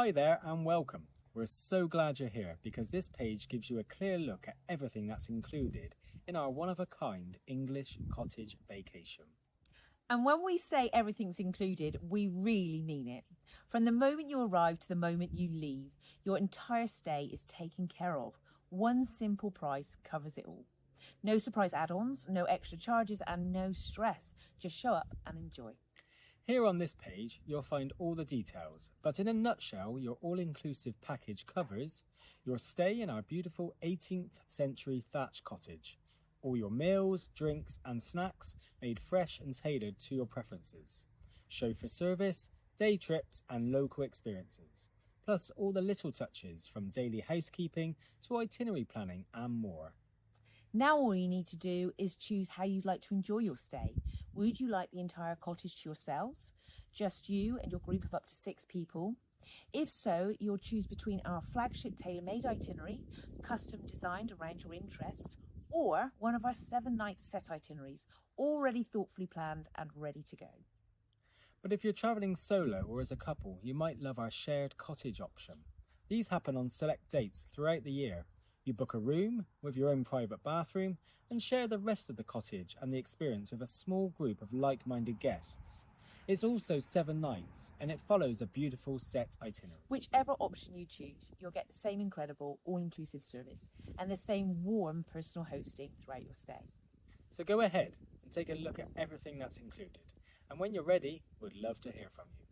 Hi there and welcome. We're so glad you're here because this page gives you a clear look at everything that's included in our one-of-a-kind English cottage vacation. And when we say everything's included, we really mean it. From the moment you arrive to the moment you leave, your entire stay is taken care of. One simple price covers it all. No surprise add-ons, no extra charges and no stress. Just show up and enjoy. Here on this page, you'll find all the details, but in a nutshell, your all-inclusive package covers your stay in our beautiful 18th century thatched cottage, all your meals, drinks and snacks made fresh and tailored to your preferences, chauffeur service, day trips and local experiences, plus all the little touches from daily housekeeping to itinerary planning and more. Now all you need to do is choose how you'd like to enjoy your stay. Would you like the entire cottage to yourselves? Just you and your group of up to 6 people? If so, you'll choose between our flagship tailor-made itinerary, custom designed around your interests, or one of our 7-night set itineraries, already thoughtfully planned and ready to go. But if you're travelling solo or as a couple, you might love our shared cottage option. These happen on select dates throughout the year. You book a room with your own private bathroom and share the rest of the cottage and the experience with a small group of like-minded guests. It's also 7 nights and it follows a beautiful set itinerary. Whichever option you choose, you'll get the same incredible all-inclusive service and the same warm personal hosting throughout your stay. So go ahead and take a look at everything that's included. And when you're ready, we'd love to hear from you.